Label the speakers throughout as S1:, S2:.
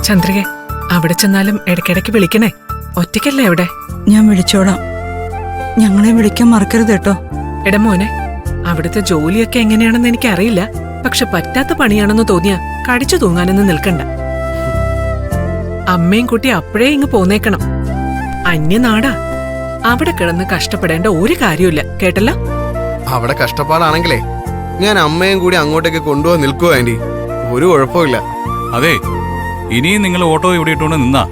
S1: ചന്ദ്രിക, അവിടെ ചെന്നാലും ഇടയ്ക്കിടയ്ക്ക് വിളിക്കണേ. ഒറ്റയ്ക്കല്ലേ അവിടെ?
S2: ഞാൻ വിളിച്ചോളാം. ഞങ്ങളെ വിളിക്കാൻ മറക്കരുത് കേട്ടോ.
S1: എടാ മോനെ, അവിടുത്തെ ജോലിയൊക്കെ എങ്ങനെയാണെന്ന് എനിക്കറിയില്ല. പക്ഷെ പറ്റാത്ത പണിയാണെന്ന് തോന്നിയാ കടിച്ചു തൂങ്ങാനൊന്നും നിൽക്കണ്ട. അമ്മയും കുട്ടി അപ്പോഴേ ഇങ്ങ് പോന്നേക്കണം. അന്യനാടാ, അവിടെ കിടന്ന് കഷ്ടപ്പെടേണ്ട ഒരു കാര്യമില്ല, കേട്ടല്ലോ?
S3: അവിടെ കഷ്ടപ്പാടാണെങ്കിലേ ഞാൻ അമ്മയും കൂടി അങ്ങോട്ടേക്ക് കൊണ്ടുപോകാൻ നിൽക്കുവോ ആന്റി, ഒരു കുഴപ്പമില്ല.
S4: അതെ, ഇനിയും നിങ്ങൾ ഓട്ടോ ഇവിടെ ഇട്ടുകൊണ്ട് നിന്നാ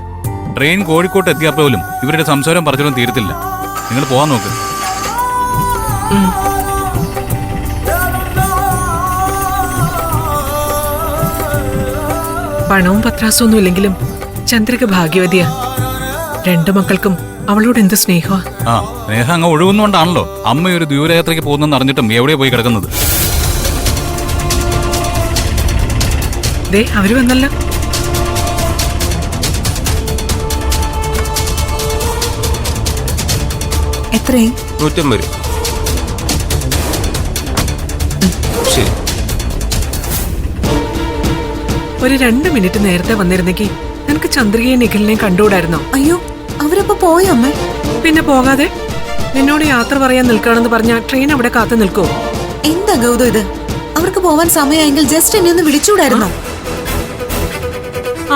S4: ട്രെയിൻ കോഴിക്കോട്ട് എത്തിയാൽ പോലും ഇവരുടെ സംസാരം പറഞ്ഞാലും തീരത്തില്ല. നിങ്ങൾ പോവാൻ നോക്ക്.
S1: പണവും പത്രാസൊന്നും ഇല്ലെങ്കിലും ചന്ദ്രിക ഭാഗ്യവതിയാ. രണ്ടു മക്കൾക്കും അവളോട് എന്ത് സ്നേഹമാ.
S4: ആ സ്നേഹം അങ്ങ് ഒഴുകുന്നോണ്ടാണല്ലോ അമ്മ ഒരു ദൂരയാത്രയ്ക്ക് പോകുന്നെന്ന് അറിഞ്ഞിട്ടും എവിടെ പോയി കിടക്കുന്നത്.
S1: ദേ അവര് വന്നല്ലോ.
S2: എത്രയും
S3: 150. ശരി.
S1: ഒരു 2 മിനിറ്റ് നേരത്തെ വന്നിരുന്നെങ്കിൽ നിനക്ക് ചന്ദ്രികയെ നിഖിലിനെയും കണ്ടുകൂടായിരുന്നോ?
S2: അയ്യോ, അവരപ്പോ പോയോ അമ്മ?
S1: പിന്നെ പോകാതെ നിന്നോട് യാത്ര പറയാൻ നിൽക്കുകയാണെന്ന് പറഞ്ഞ ട്രെയിൻ അവിടെ കാത്തു നിൽക്കോ?
S2: എന്താ ഗൗതം ഇത്? അവർക്ക് പോവാൻ സമയമെങ്കിൽ ജസ്റ്റ് എന്നെ ഒന്ന് വിളിച്ചുകൂടായിരുന്നോ?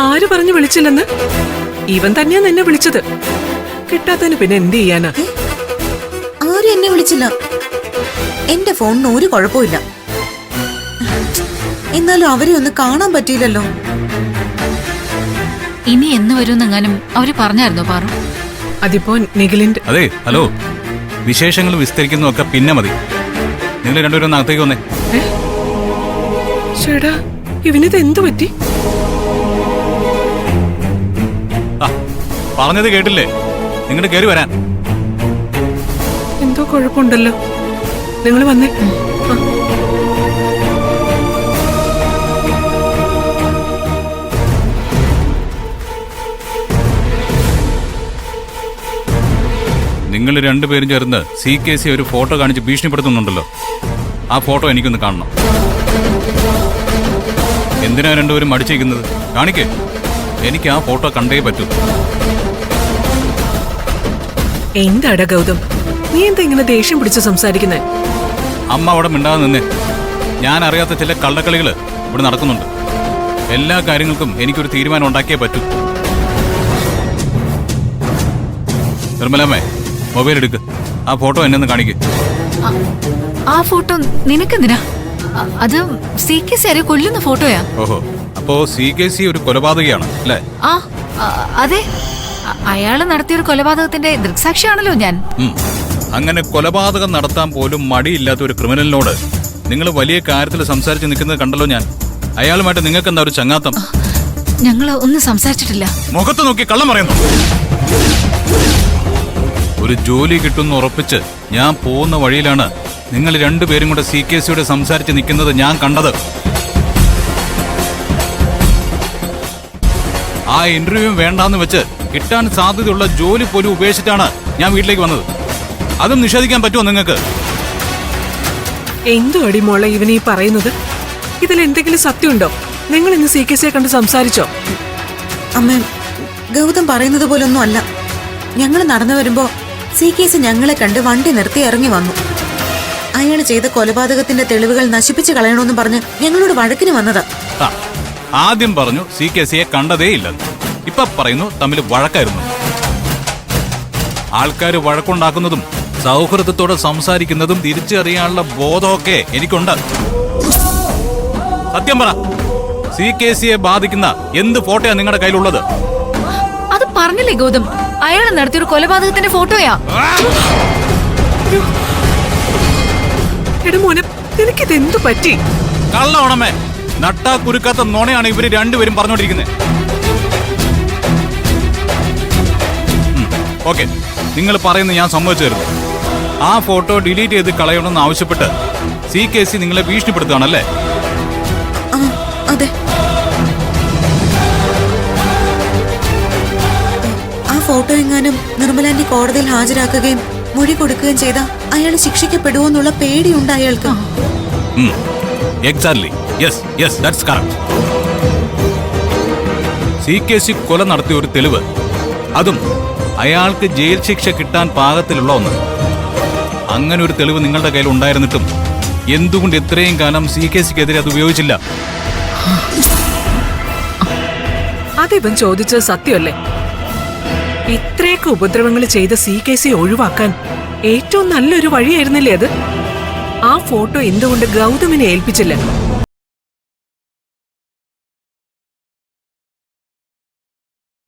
S1: ആര് പറഞ്ഞു വിളിച്ചില്ലെന്ന്? ഇവൻ തന്നെയാ നിന്നെ വിളിച്ചത്. കിട്ടാത്തതിന് പിന്നെ എന്ത് ചെയ്യാനാ?
S2: ആരും എന്നെ വിളിച്ചില്ല. എന്റെ ഫോണിന് ഒരു കുഴപ്പമില്ല. എന്നാലും അവരെ ഒന്ന് കാണാൻ പറ്റിയില്ലല്ലോ.
S5: ഇനി എന്ന് വരുമെന്നെങ്ങാനും അവര് പറഞ്ഞായിരുന്നോ പാറു?
S1: അതിപ്പോ നിഖിലിന്റെ...
S4: അതെ, ഹലോ, വിശേഷങ്ങൾ വിസ്തരിക്കുന്നതൊക്കെ പിന്നെ മതി. നിങ്ങൾ രണ്ടുപേരും ഒന്ന് അകത്തേക്ക് വന്നേ.
S1: ചേടാ, ഇവനിത് എന്തു പറ്റി?
S4: പറഞ്ഞത് കേട്ടില്ലേ? നിങ്ങളുടെ കയറി വരാൻ.
S1: എന്തോ കുഴപ്പമുണ്ടല്ലോ. നിങ്ങൾ വന്നേ.
S4: നിങ്ങൾ രണ്ടുപേരും ചേർന്ന് CKC ഒരു ഫോട്ടോ കാണിച്ച് ഭീഷണിപ്പെടുത്തുന്നുണ്ടല്ലോ. ആ ഫോട്ടോ എനിക്കൊന്ന് കാണണം. എന്തിനാ രണ്ടുപേരും മടിച്ചിരിക്കുന്നത്? കാണിക്കേ, എനിക്ക് ആ ഫോട്ടോ കണ്ടേ പറ്റൂ.
S1: എന്താടാ ഗൗതം, നീ എന്താ ഇങ്ങനെ ദേഷ്യം പിടിച്ച് സംസാരിക്കുന്നേ?
S4: അമ്മ അവിടെ മിണ്ടാതെ നിന്നേ. ഞാൻ അറിയാത്ത ചില കള്ളക്കളികൾ ഇവിടെ നടക്കുന്നുണ്ട്. എല്ലാ കാര്യങ്ങൾക്കും എനിക്കൊരു തീരുമാനം ഉണ്ടാക്കിയേ പറ്റൂ. നിർമ്മലമ്മേ, മൊബൈൽ എടുക്ക്. ആ ഫോട്ടോ എന്നെ ഒന്ന് കാണിക്ക്.
S5: ആ ഫോട്ടോ നിനക്കെന്തിനാ? അത് CKC ആരെ കൊല്ലുന്ന ഫോട്ടോയാ.
S4: ഓഹോ, അപ്പോ CKC ഒരു കൊലപാതകയാണ് അല്ലേ?
S5: ആ അതെ, അയാള് നടത്തിയൊരു കൊലപാതകത്തിന്റെ ദൃക്സാക്ഷിയാണല്ലോ ഞാൻ.
S4: അങ്ങനെ കൊലപാതകം നടത്താൻ പോലും മടിയില്ലാത്ത ഒരു ക്രിമിനലിനോട് നിങ്ങൾ വലിയ കാര്യത്തിൽ സംസാരിച്ച് നിൽക്കുന്നത് കണ്ടല്ലോ ഞാൻ. അയാളുമായിട്ട് നിങ്ങൾക്ക് എന്താ ഒരു ചങ്ങാത്തം?
S5: ഞങ്ങള് ഒന്നും സംസാരിച്ചിട്ടില്ല.
S4: മുഖത്ത് നോക്കി കള്ളം പറയുന്നു. ഒരു ജോലി കിട്ടുമെന്ന് ഉറപ്പിച്ച് ഞാൻ പോകുന്ന വഴിയിലാണ് നിങ്ങൾ രണ്ടുപേരും കൂടെ CKCയോട് സംസാരിച്ച് നിൽക്കുന്നത് ഞാൻ കണ്ടത്. ആ ഇന്റർവ്യൂ വേണ്ടാന്ന് വെച്ച് കിട്ടാൻ സാധ്യതയുള്ള ജോലി പോലും ഉപേക്ഷിച്ചിട്ടാണ് ഞാൻ വീട്ടിലേക്ക് വന്നത്. അതും നിഷേധിക്കാൻ പറ്റുമോ നിങ്ങൾക്ക്?
S1: എന്തു അടി മോളെ ഇവനീ പറയുന്നത്? ഇതിൽ എന്തെങ്കിലും സത്യമുണ്ടോ? നിങ്ങൾ ഇന്ന് CKCയെ കണ്ട് സംസാരിച്ചോ?
S2: അമ്മ, ഗൗതം പറയുന്നത് പോലൊന്നും അല്ല. ഞങ്ങൾ നടന്നു വരുമ്പോ CKC ഞങ്ങളെ കണ്ട് വണ്ടി നിർത്തി ഇറങ്ങി വന്നു. അയാൾ ചെയ്ത കൊലപാതകത്തിന്റെ തെളിവുകൾ നശിപ്പിച്ചു കളയണമെന്ന് പറഞ്ഞ് ഞങ്ങളോട് വഴക്കിന് വന്നതാ.
S4: ആദ്യം പറഞ്ഞു CKCയെ കണ്ടതേ ഇല്ലെന്ന്. ഇപ്പൊ പറയുന്നു തമ്മിൽ വഴക്കായിരുന്നു. ആൾക്കാർ വഴക്കുണ്ടാക്കുന്നതും സൗഹൃദത്തോടെ സംസാരിക്കുന്നതും തിരിച്ചറിയാനുള്ള ബോധമൊക്കെ എനിക്കുണ്ട്. സത്യം പറ, CKCയെ ബാധിക്കുന്ന എന്ത് ഫോട്ടോയാ നിങ്ങളുടെ കയ്യിലുള്ളത്?
S5: അത് പറഞ്ഞില്ലേ ഗൗതം, അയാൾ നടത്തിയൊരു കൊലപാതകത്തിന്റെ ഫോട്ടോയാ.
S1: എടാ മോനെ, നിനക്കിത് എന്തു പറ്റി?
S4: കള്ളോണമേ, നട്ടാ കുരുക്കാത്ത നോണയാണ് ഇവര് രണ്ടുപേരും പറഞ്ഞോണ്ടിരിക്കുന്നത്. ഓക്കെ, നിങ്ങൾ പറയുന്നത് ഞാൻ സമ്മതിച്ചു തരുന്നു. ആ ഫോട്ടോ ഡിലീറ്റ് ചെയ്ത് കളയണമെന്ന് ആവശ്യപ്പെട്ട് CKC നിങ്ങളെ ഭീഷണിപ്പെടുത്തുകയാണല്ലേ?
S2: അതെ. ആ ഫോട്ടോ എങ്ങാനും നിർമ്മലാന്റി കോടതിയിൽ ഹാജരാക്കുകയും മൊഴി കൊടുക്കുകയും ചെയ്ത അയാൾ ശിക്ഷിക്കപ്പെടുമോ എന്നുള്ള പേടിയുണ്ട് അയാൾക്ക്.
S4: Exactly, yes yes, that's correct. CKC കൊല നടത്തിയ ഒരു തെളിവ്, അതും അയാൾക്ക് ജയിൽ ശിക്ഷ കിട്ടാൻ പാകത്തിലുള്ള ഒന്ന്. അങ്ങനെ ഒരു തെളിവ് നിങ്ങളുടെ കയ്യിൽ ഉണ്ടായിരുന്നിട്ടും എന്തുകൊണ്ട് ഇത്രയും കാലം CKCക്കെതിരെ അത് ഉപയോഗിച്ചില്ല?
S1: അതിവൻ ചോദിച്ചത് സത്യമല്ലേ? ഇത്രയൊക്കെ ഉപദ്രവങ്ങൾ ചെയ്ത CKC ഒഴിവാക്കാൻ ഏറ്റവും നല്ലൊരു വഴിയായിരുന്നില്ലേ അത്? ആ ഫോട്ടോ എന്തുകൊണ്ട് ഗൗതമിനെ ഏൽപ്പിച്ചില്ല?